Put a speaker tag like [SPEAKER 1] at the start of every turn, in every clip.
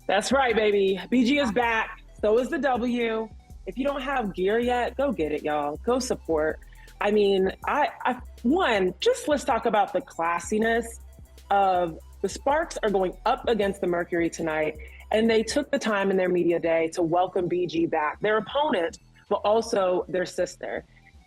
[SPEAKER 1] That's right, baby. BG is back. So is the W. If you don't have gear yet, go get it, y'all. Go support. I mean, let's talk about the classiness of the Sparks are going up against the Mercury tonight, and they took the time in their media day to welcome BG back, their opponent, but also their sister.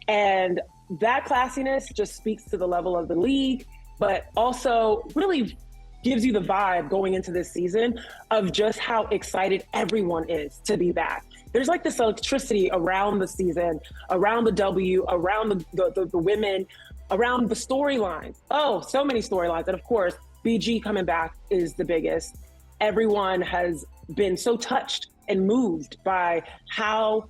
[SPEAKER 1] And that classiness just speaks to the level of the league, but also really gives you the vibe going into this season of just how excited everyone is to be back. There's like this electricity around the season, around the W, around the women, around the storylines. Oh, so many storylines. And of course, BG coming back is the biggest. Everyone has been so touched and moved by how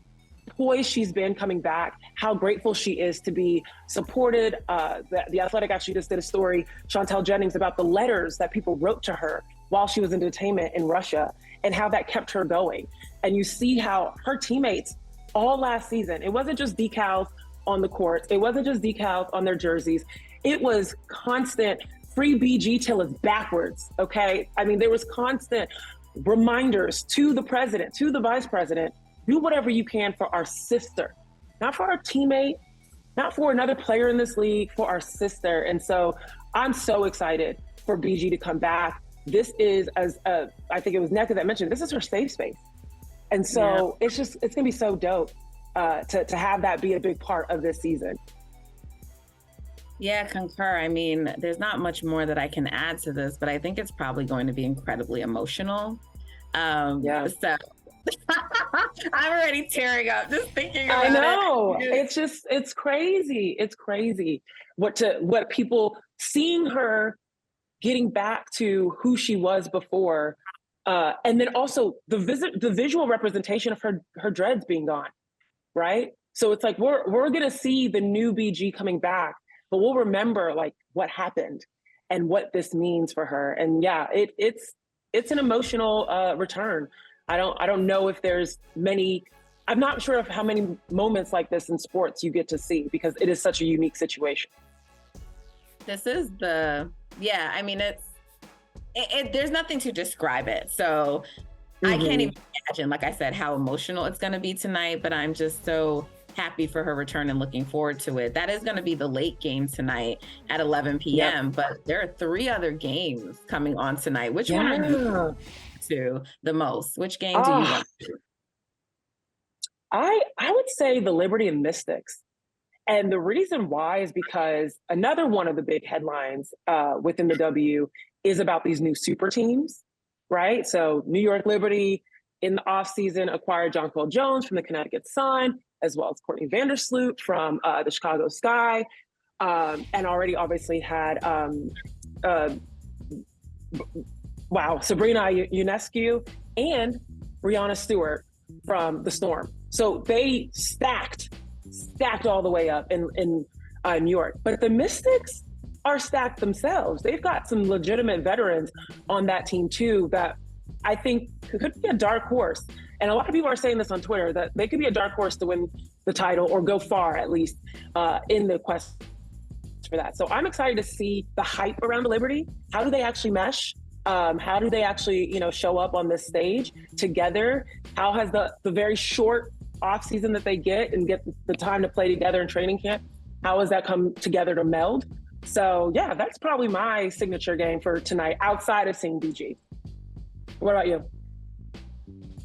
[SPEAKER 1] poised she's been coming back, how grateful she is to be supported. The Athletic actually just did a story, Chantel Jennings, about the letters that people wrote to her while she was in detainment in Russia and how that kept her going. And you see how her teammates all last season, it wasn't just decals on the courts, it wasn't just decals on their jerseys, it was constant free BG till it's backwards, okay? I mean, there was constant reminders to the president, to the vice president, do whatever you can for our sister, not for our teammate, not for another player in this league, for our sister. And so I'm so excited for BG to come back. This is, I think it was Neka that mentioned, this is her safe space. And so it's gonna be so dope to have that be a big part of this season.
[SPEAKER 2] Yeah, concur. I mean, there's not much more that I can add to this, but I think it's probably going to be incredibly emotional. So I'm already tearing up just thinking about it. I
[SPEAKER 1] know. It's crazy. It's crazy what people seeing her getting back to who she was before. And then also the visual representation of her dreads being gone. Right. So it's like, we're going to see the new BG coming back, but we'll remember like what happened and what this means for her. And yeah, it's an emotional return. I don't know if there's many, I'm not sure of how many moments like this in sports you get to see because it is such a unique situation.
[SPEAKER 2] This is I mean, there's nothing to describe it. So I can't even imagine, like I said, how emotional it's going to be tonight, but I'm just so happy for her return and looking forward to it. That is going to be the late game tonight at 11 p.m., but there are 3 other games coming on tonight. Which one are you to the most? Which game do you want to?
[SPEAKER 1] I would say the Liberty and Mystics. And the reason why is because another one of the big headlines within the W is about these new super teams, right? So New York Liberty in the offseason acquired Jonquel Jones from the Connecticut Sun, as well as Courtney Vandersloot from the Chicago Sky, and already obviously had Sabrina Ionescu and Brianna Stewart from the Storm. So they stacked all the way up in New York. But the Mystics are stacked themselves. They've got some legitimate veterans on that team too that I think could be a dark horse. And a lot of people are saying this on Twitter, that they could be a dark horse to win the title or go far, at least, in the quest for that. So I'm excited to see the hype around the Liberty. How do they actually mesh? How do they actually, show up on this stage together? How has the very short off season that they get the time to play together in training camp, how has that come together to meld? So yeah, that's probably my signature game for tonight outside of seeing BG. What about you?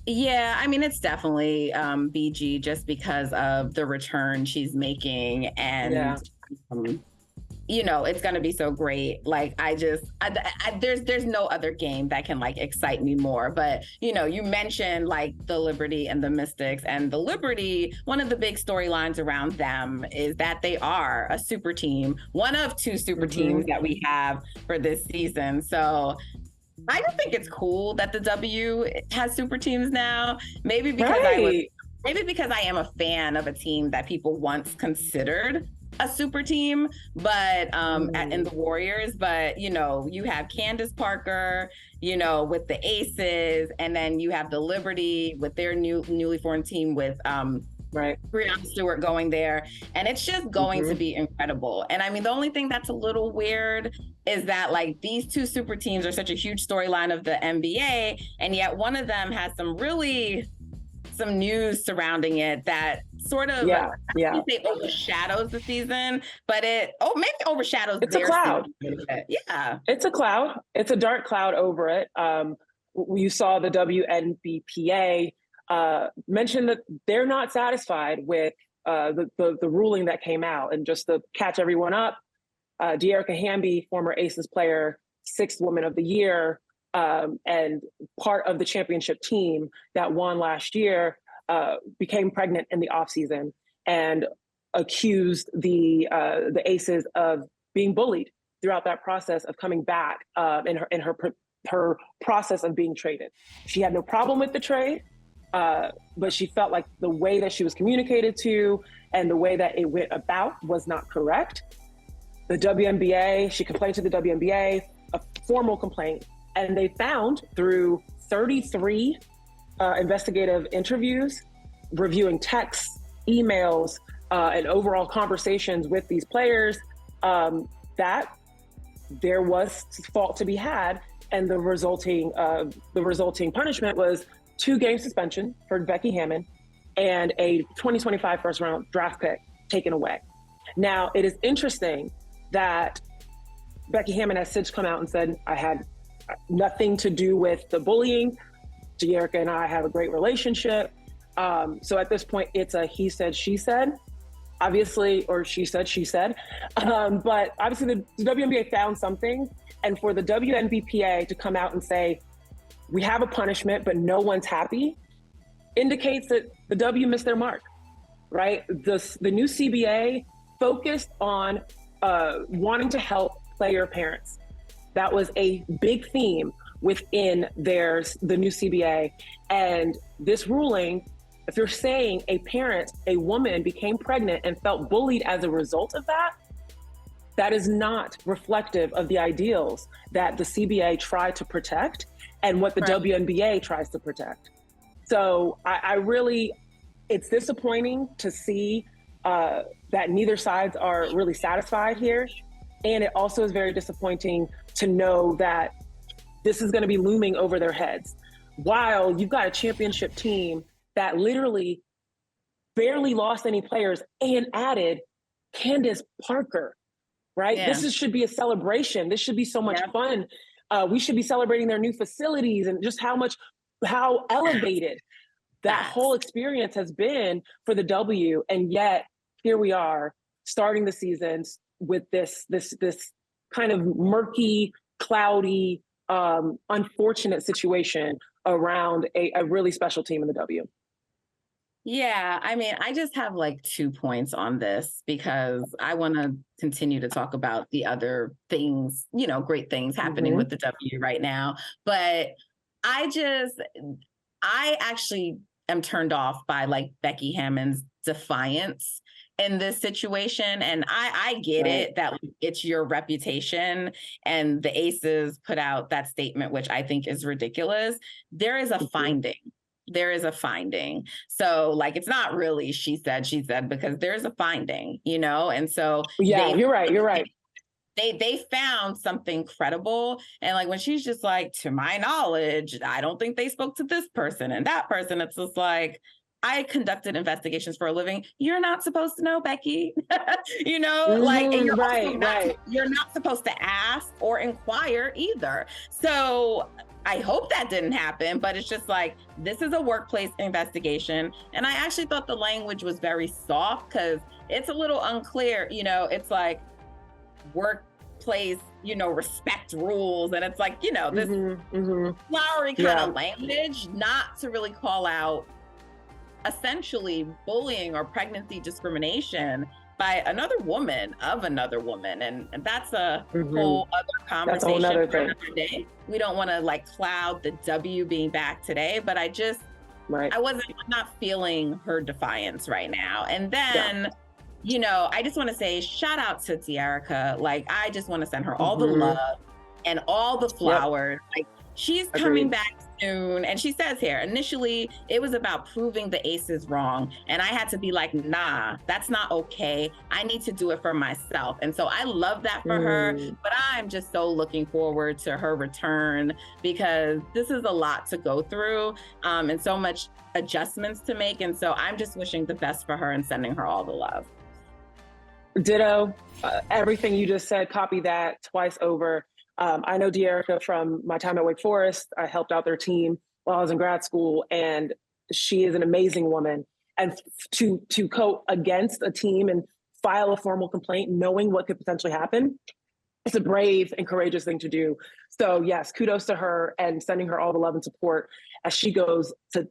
[SPEAKER 2] Yeah, I mean, it's definitely BG just because of the return she's making and it's going to be so great. Like, there's no other game that can like excite me more. But, you mentioned like the Liberty and the Mystics, and the Liberty, one of the big storylines around them is that they are a super team, one of 2 super teams that we have for this season. So I just think it's cool that the W has super teams now. Maybe because I am a fan of a team that people once considered a super team, but in the Warriors, but you have Candace Parker, with the Aces, and then you have the Liberty with their newly formed team with
[SPEAKER 1] Right.
[SPEAKER 2] Breonna Stewart going there, and it's just going to be incredible. And I mean, the only thing that's a little weird is that like these two super teams are such a huge storyline of the NBA, and yet one of them has some news surrounding it that sort of say overshadows the season, but maybe overshadows
[SPEAKER 1] it's a cloud.
[SPEAKER 2] Yeah,
[SPEAKER 1] it's a cloud. It's a dark cloud over it. You saw the WNBPA mention that they're not satisfied with the ruling that came out. And just to catch everyone up, De'Arica Hamby, former Aces player, 6th Woman of the Year, and part of the championship team that won last year, became pregnant in the offseason and accused the Aces of being bullied throughout that process of coming back in her process of being traded. She had no problem with the trade, but she felt like the way that she was communicated to and the way that it went about was not correct. The WNBA, she complained to the WNBA, a formal complaint, and they found through 33 investigative interviews, reviewing texts, emails, and overall conversations with these players, that there was fault to be had, and the resulting punishment was 2-game suspension for Becky Hammon and a 2025 first-round draft pick taken away. Now, it is interesting that Becky Hammon has since come out and said, I had nothing to do with the bullying. De'Arica and I have a great relationship. So at this point, it's a he said, she said, obviously, or she said, she said. But obviously the WNBA found something. And for the WNBPA to come out and say, we have a punishment, but no one's happy, indicates that the W missed their mark, right? The new CBA focused on wanting to help player parents. That was a big theme within the new CBA. And this ruling, if you're saying a woman became pregnant and felt bullied as a result of that, that is not reflective of the ideals that the CBA tried to protect and what the WNBA tries to protect. So I really, it's disappointing to see that neither sides are really satisfied here. And it also is very disappointing to know that this is going to be looming over their heads while you've got a championship team that literally barely lost any players and added Candace Parker, right? Yeah. This should be a celebration. This should be so much fun. We should be celebrating their new facilities and just how elevated that whole experience has been for the W. And yet here we are starting the season with this kind of murky, cloudy, unfortunate situation around a really special team in the W.
[SPEAKER 2] Yeah, I mean, I just have like 2 points on this because I want to continue to talk about the other things, great things happening with the W right now. But I actually am turned off by like Becky Hammon's defiance in this situation. And I get it that it's your reputation, and the Aces put out that statement, which I think is ridiculous. There is a finding. There is a finding. So like, it's not really she said, because there's a finding, and so
[SPEAKER 1] you're right.
[SPEAKER 2] They found something credible. And like, when she's just like, to my knowledge, I don't think they spoke to this person and that person. It's just like, I conducted investigations for a living. You're not supposed to know, Becky. Like, and you're not supposed to ask or inquire either. So I hope that didn't happen, but it's just like, this is a workplace investigation. And I actually thought the language was very soft because it's a little unclear. It's like workplace, respect rules. And it's like, this flowery kind of language, not to really call out essentially bullying or pregnancy discrimination by another woman. And that's a whole other conversation. That's a whole other thing. Day. We don't want to like cloud the W being back today, but I'm not feeling her defiance right now. And then, I just want to say shout out to De'Arica. Like, I just want to send her all the love and all the flowers. Like, she's coming back afternoon. And she says here, initially, it was about proving the aces wrong. And I had to be like, nah, that's not okay. I need to do it for myself. And so I love that for her. But I'm just so looking forward to her return, because this is a lot to go through and so much adjustments to make. And so I'm just wishing the best for her and sending her all the love.
[SPEAKER 1] Ditto. Everything you just said, copy that twice over. I know De'Erica from my time at Wake Forest. I helped out their team while I was in grad school, and she is an amazing woman. And to go against a team and file a formal complaint, knowing what could potentially happen, it's a brave and courageous thing to do. So yes, kudos to her and sending her all the love and support as she goes to,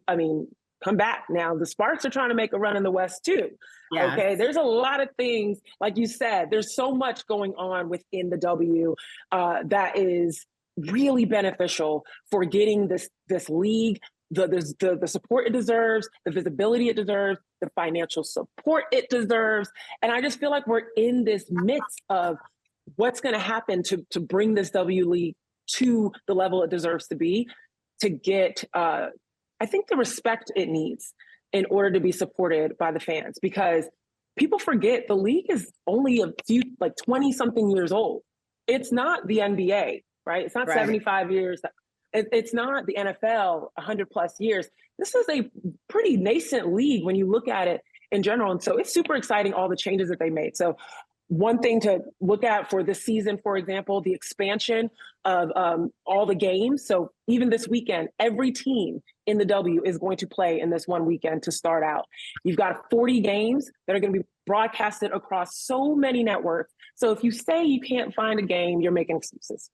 [SPEAKER 1] come back. Now, the Sparks are trying to make a run in the West too. Yes. Okay, there's a lot of things, like you said, there's so much going on within the W that is really beneficial for getting this league the support it deserves, the visibility it deserves, the financial support it deserves. And I just feel like we're in this midst of what's going to happen to bring this W League to the level it deserves to be, to get I think the respect it needs in order to be supported by the fans, because people forget the league is only a few, like 20 something years old. It's not the NBA, right? It's not 75 years. It's not the NFL 100 plus years. This is a pretty nascent league when you look at it in general. And so it's super exciting, all the changes that they made. So one thing to look at for this season, for example, the expansion of all the games. So even this weekend, every team in the W is going to play in this one weekend to start out. You've got 40 games that are going to be broadcasted across so many networks. So if you say you can't find a game, you're making excuses.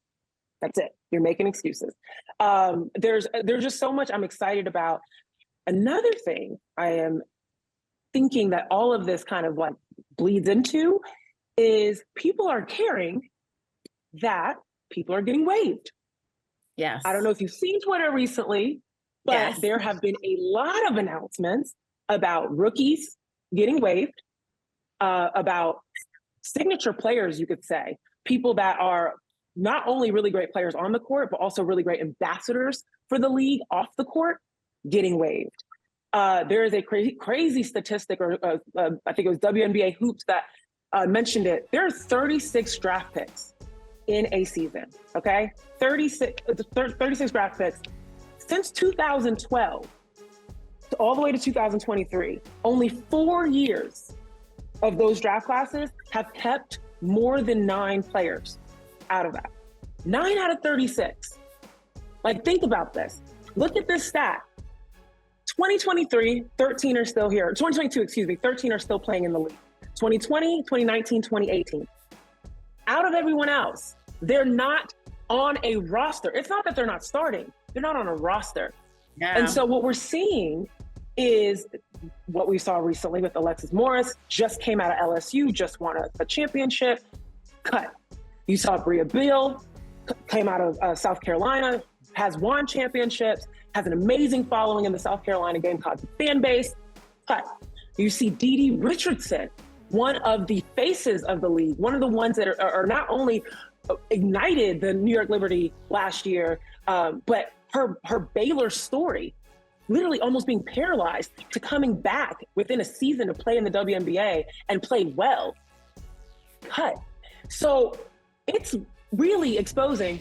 [SPEAKER 1] That's it. You're making excuses. There's just so much I'm excited about. Another thing I am thinking that all of this kind of like bleeds into is people are caring that people are getting waived.
[SPEAKER 2] Yes.
[SPEAKER 1] I don't know if you've seen Twitter recently, but there have been a lot of announcements about rookies getting waived, about signature players, you could say, people that are not only really great players on the court, but also really great ambassadors for the league off the court, getting waived. There is a crazy statistic, or I think it was WNBA Hoops that mentioned it. There are 36 draft picks in a season, okay? 36 draft picks. Since 2012, all the way to 2023, only 4 years of those draft classes have kept more than 9 players out of that. 9 out of 36. Like, think about this. Look at this stat. 2023, 13 are still here. 2022, 13 are still playing in the league. 2020, 2019, 2018. Out of everyone else, they're not on a roster. It's not that they're not starting. They're not on a roster. Yeah. And so what we're seeing is what we saw recently with Alexis Morris, just came out of LSU, just won a championship, cut. You saw Bria Beal, came out of South Carolina, has won championships, has an amazing following in the South Carolina Gamecocks fan base, cut. You see Dee Richardson, one of the faces of the league, one of the ones that are not only ignited the New York Liberty last year, but her Baylor story, literally almost being paralyzed to coming back within a season to play in the WNBA and play well, cut. So it's really exposing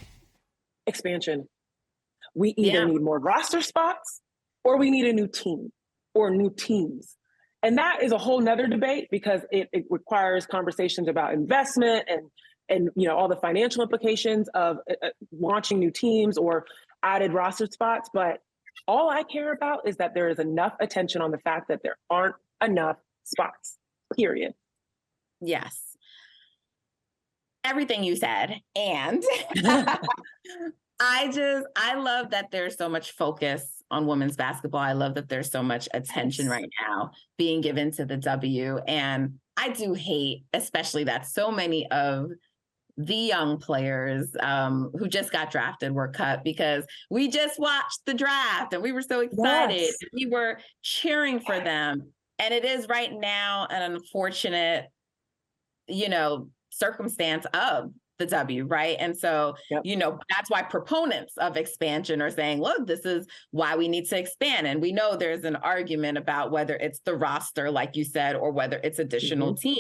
[SPEAKER 1] expansion. We either need more roster spots or we need a new team or new teams. And that is a whole nother debate, because it requires conversations about investment and all the financial implications of launching new teams or added roster spots. But all I care about is that there is enough attention on the fact that there aren't enough spots, period.
[SPEAKER 2] Yes. Everything you said. And I love that there's so much focus on women's basketball. I love that there's so much attention right now being given to the W. And I do hate, especially that so many of the young players who just got drafted were cut, because we just watched the draft and we were so excited. Yes. We were cheering for them. And it is right now an unfortunate, circumstance of the W, right? And so, you know, that's why proponents of expansion are saying, look, this is why we need to expand. And we know there's an argument about whether it's the roster, like you said, or whether it's additional teams.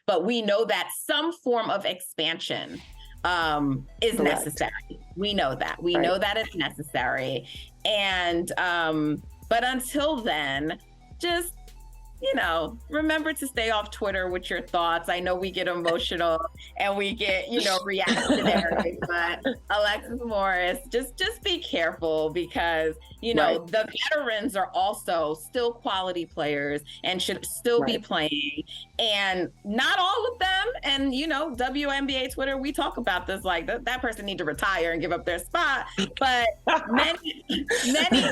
[SPEAKER 2] But we know that some form of expansion is necessary. We know that. We know that it's necessary. And, but until then, just, you know, remember to stay off Twitter with your thoughts. I know we get emotional and we get, you know, reactionary, but Alexis Morris, just be careful because, you know, the veterans are also still quality players and should still be playing. And not all of them. And, you know, WNBA Twitter, we talk about this, like that person need to retire and give up their spot. But many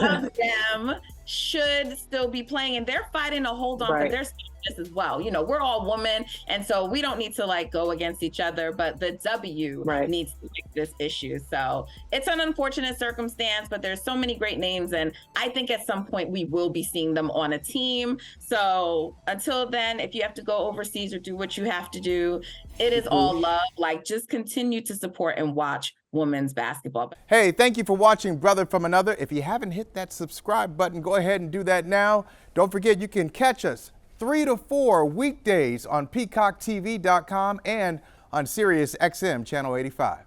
[SPEAKER 2] of them should still be playing, and they're fighting to hold on to their status as well. You know, we're all women, and so we don't need to like go against each other, but the W needs to fix this issue. So it's an unfortunate circumstance, but there's so many great names, and I think at some point we will be seeing them on a team. So until then, if you have to go overseas or do what you have to do, it is all love. Like, just continue to support and watch women's basketball.
[SPEAKER 3] Hey, thank you for watching Brother from Another. If you haven't hit that subscribe button, go ahead and do that now. Don't forget, you can catch us 3 to 4 weekdays on PeacockTV.com and on Sirius XM Channel 85.